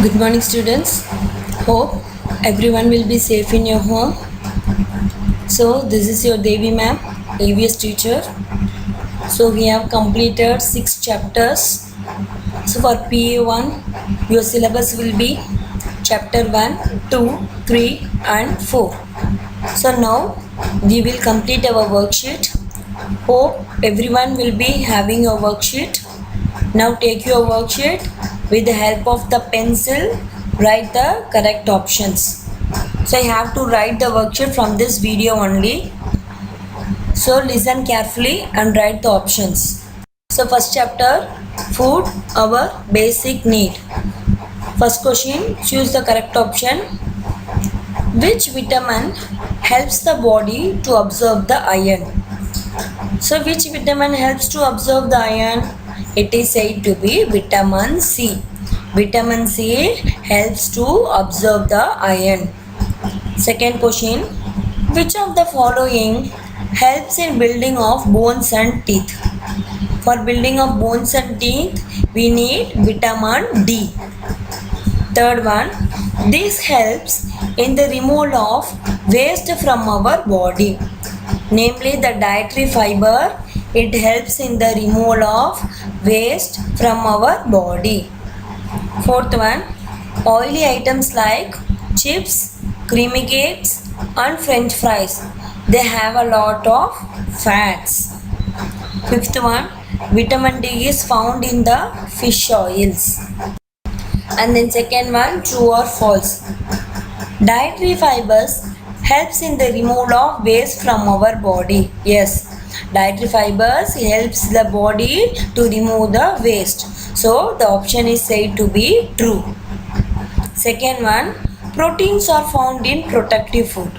Good morning, students. Hope everyone will be safe in your home. So, this is your Devi ma'am, AVS teacher. So, we have completed 6 chapters. So, for PA1, your syllabus will be chapter 1, 2, 3, and 4. So, now we will complete our worksheet. Hope everyone will be having your worksheet. Now, take your worksheet. With the help of the pencil, write the correct options. So I have to write the worksheet from this video only. So listen carefully and write the options. So first chapter, food, our basic need. First question, choose the correct option. Which vitamin helps the body to absorb the iron? So which vitamin helps to absorb the iron? It is said to be vitamin C. Vitamin C helps to absorb the iron. Second question, which of the following helps in building of bones and teeth? For building of bones and teeth, we need vitamin D. Third one, this helps in the removal of waste from our body. Namely, the dietary fiber, it helps in the removal of waste from our body. Fourth one, oily items like chips, creamy cakes and french fries, they have a lot of fats. Fifth one, vitamin D is found in the fish oils. And then second one, true or false. Dietary fibers helps in the removal of waste from our body. Yes, dietary fibers helps the body to remove the waste. So the option is said to be true. Second one, proteins are found in protective food.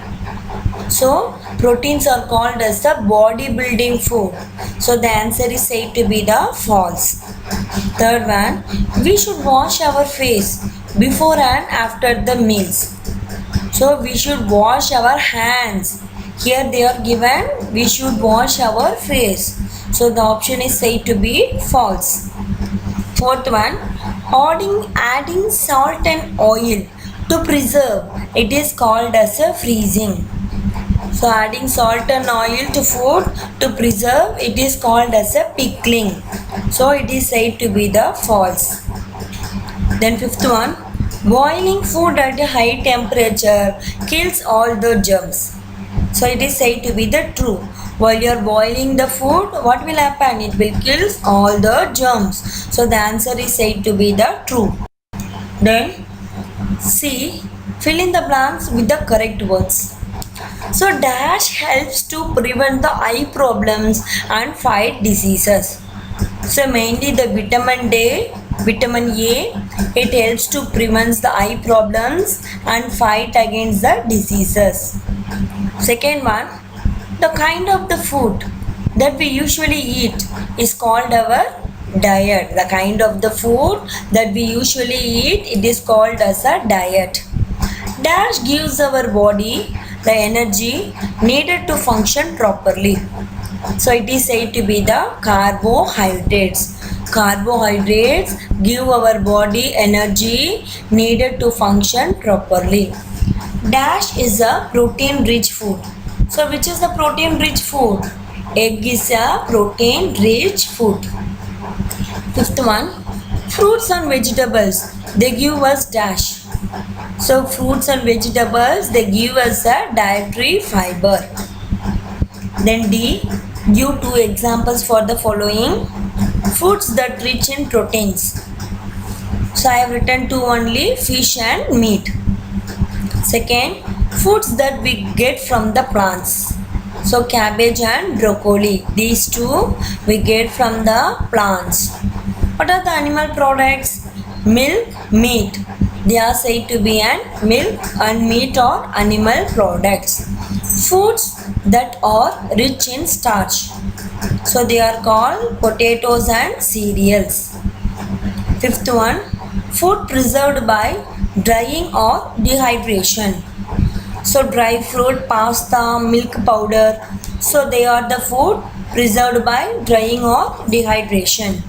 So proteins are called as the body building food. So the answer is said to be the false. Third one, we should wash our face before and after the meals. So we should wash our hands. Here they are given, we should wash our face. So the option is said to be false. Fourth one, adding salt and oil to preserve, it is called as a freezing. So adding salt and oil to food to preserve, it is called as a pickling. So it is said to be the false. Then fifth one, boiling food at a high temperature kills all the germs. So it is said to be the true. While you are boiling the food, what will happen? It will kill all the germs. So the answer is said to be the true. Then C, fill in the blanks with the correct words. So dash helps to prevent the eye problems and fight diseases. So mainly the vitamin A, it helps to prevent the eye problems and fight against the diseases. Second one, the kind of the food that we usually eat is called our diet. The kind of the food that we usually eat, it is called as a diet. Dash gives our body the energy needed to function properly. So it is said to be the carbohydrates. Carbohydrates give our body energy needed to function properly. Dash is a protein rich food. So which is the protein rich food? Egg is a protein rich food. Fifth one, fruits and vegetables, they give us dash. So fruits and vegetables, they give us a dietary fiber. Then D, give 2 examples for the following. Foods that rich in proteins. So I have written 2 only, fish and meat. Second, foods that we get from the plants. So cabbage and broccoli, these 2 we get from the plants. What are the animal products? Milk, meat. They are said to be an milk and meat or animal products. Foods that are rich in starch. So they are called potatoes and cereals. Fifth one, food preserved by drying or dehydration. So dry fruit, pasta, milk powder. So they are the food preserved by drying or dehydration.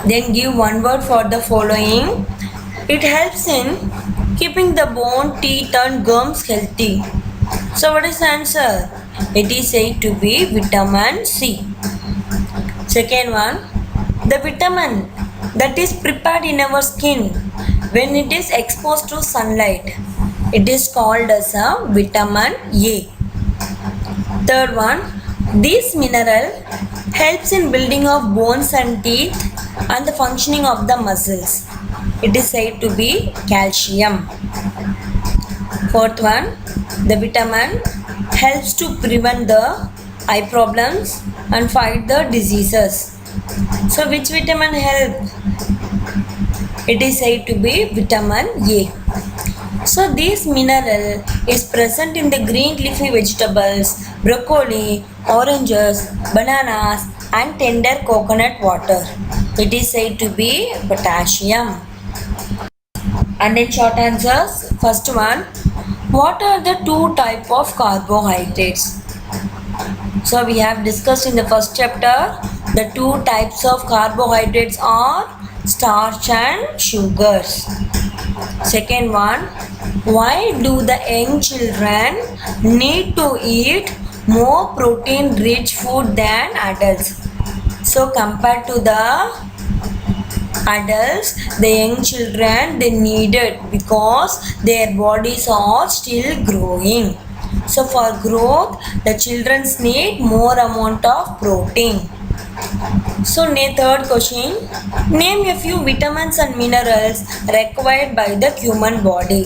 Then give one word for the following. It helps in keeping the bone, teeth and gums healthy. So what is the answer? It is said to be vitamin C. Second one, the vitamin that is prepared in our skin when it is exposed to sunlight. It is called as a vitamin A. Third one, this mineral helps in building of bones and teeth and the functioning of the muscles. It is said to be calcium. Fourth one, the vitamin helps to prevent the eye problems and fight the diseases. So which vitamin help? It is said to be vitamin A. So this mineral is present in the green leafy vegetables, broccoli, oranges, bananas and tender coconut water. It is said to be potassium. And in short answers, first one, what are the two type of carbohydrates? So we have discussed in the first chapter, the two types of carbohydrates are starch and sugars. Second one, why do the young children need to eat more protein rich food than adults? So compared to the adults, the young children, they need it because their bodies are still growing. So for growth, the children need more amount of protein. So third question, name a few vitamins and minerals required by the human body.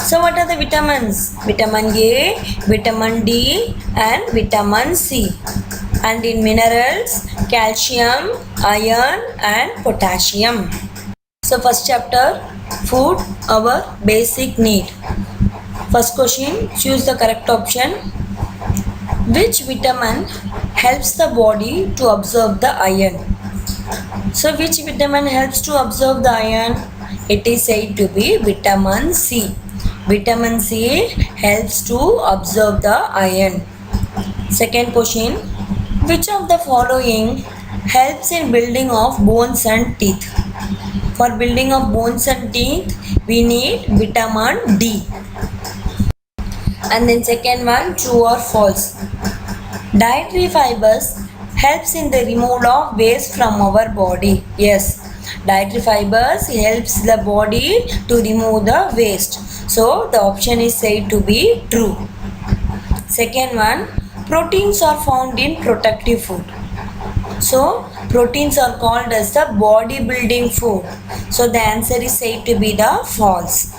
So what are the vitamins? Vitamin A, vitamin D and vitamin C. And in minerals, calcium, iron and potassium. So first chapter, food, our basic need. First question, choose the correct option. Which vitamin helps the body to absorb the iron? So which vitamin helps to absorb the iron? It is said to be vitamin C. Vitamin C helps to absorb the iron. Second question, which of the following helps in building of bones and teeth? For building of bones and teeth, we need vitamin D. And then second one, true or false? Dietary fibers helps in the removal of waste from our body. Yes, dietary fibers helps the body to remove the waste. So the option is said to be true. Second one, proteins are found in protective food. So proteins are called as the body building food. So the answer is said to be the false.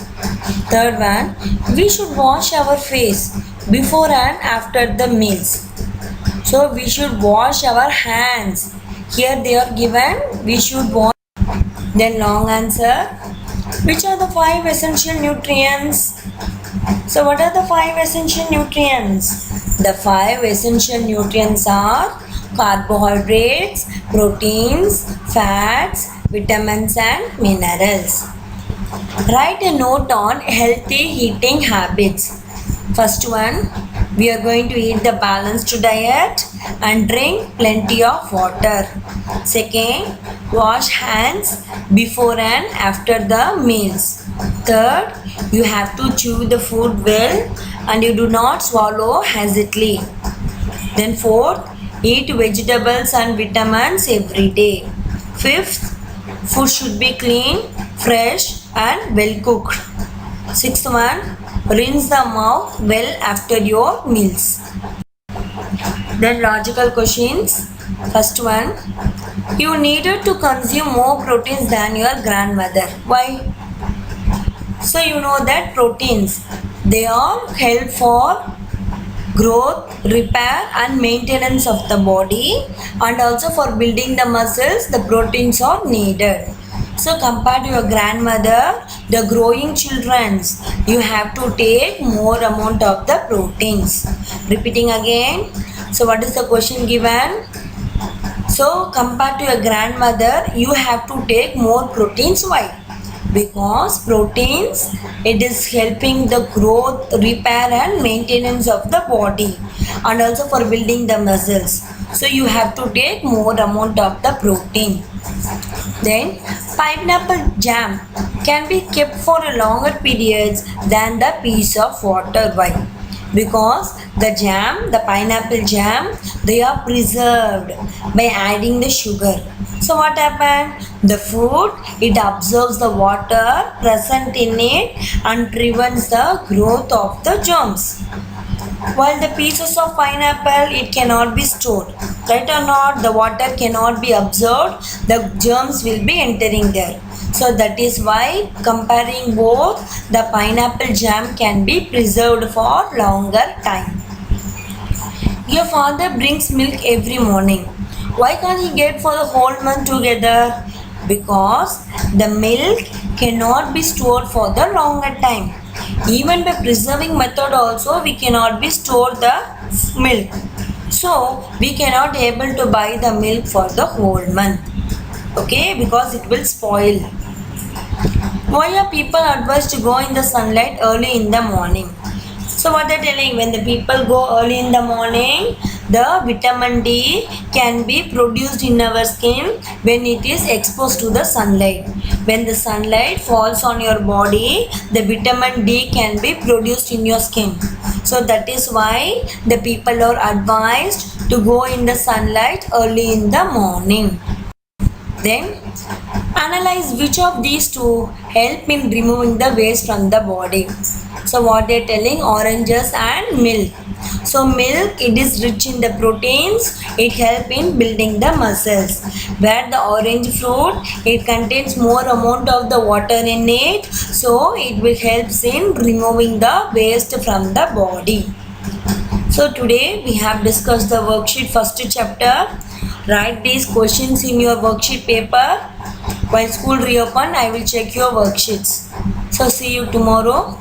Third one, we should wash our face before and after the meals. So we should wash our hands. Here they are given, we should wash. Then long answer, which are the 5 essential nutrients? So what are the 5 essential nutrients? The 5 essential nutrients are carbohydrates, proteins, fats, vitamins and minerals. Write a note on healthy eating habits. First one, we are going to eat the balanced diet and drink plenty of water. Second, wash hands before and after the meals. Third, you have to chew the food well and you do not swallow hastily. Then fourth, eat vegetables and vitamins every day. Fifth, food should be clean, fresh and well cooked. Sixth one, rinse the mouth well after your meals. Then logical questions. First one, you needed to consume more proteins than your grandmother. Why? So you know that proteins, they all help for growth, repair and maintenance of the body, and also for building the muscles, the proteins are needed. So compared to your grandmother, the growing children's, you have to take more amount of the proteins. Repeating again. So what is the question given? So compared to your grandmother, you have to take more proteins. Why? Because proteins, it is helping the growth, repair and maintenance of the body, and also for building the muscles. So you have to take more amount of the protein. Then Pineapple jam can be kept for a longer periods than the piece of water. Why? Because the pineapple jam, they are preserved by adding the sugar. So what happened? The fruit, it absorbs the water present in it and prevents the growth of the germs. While the pieces of pineapple, it cannot be stored. Right or not? The water cannot be absorbed. The germs will be entering there. So that is why comparing both, the pineapple jam can be preserved for longer time. Your father brings milk every morning. Why can't he get for the whole month together? Because the milk cannot be stored for the longer time. Even by preserving method also, we cannot be store the milk. So we cannot able to buy the milk for the whole month. Okay, because it will spoil. Why are people advised to go in the sunlight early in the morning? So what they're telling, when the people go early in the morning, the vitamin D can be produced in our skin when it is exposed to the sunlight. When the sunlight falls on your body, the vitamin D can be produced in your skin. So that is why the people are advised to go in the sunlight early in the morning. Then analyze which of these two help in removing the waste from the body. So what they are telling, oranges and milk. So milk, it is rich in the proteins, it helps in building the muscles. Where the orange fruit, it contains more amount of the water in it, so it will help in removing the waste from the body. So today we have discussed the worksheet first chapter. Write these questions in your worksheet paper. While school reopen, I will check your worksheets. So see you tomorrow.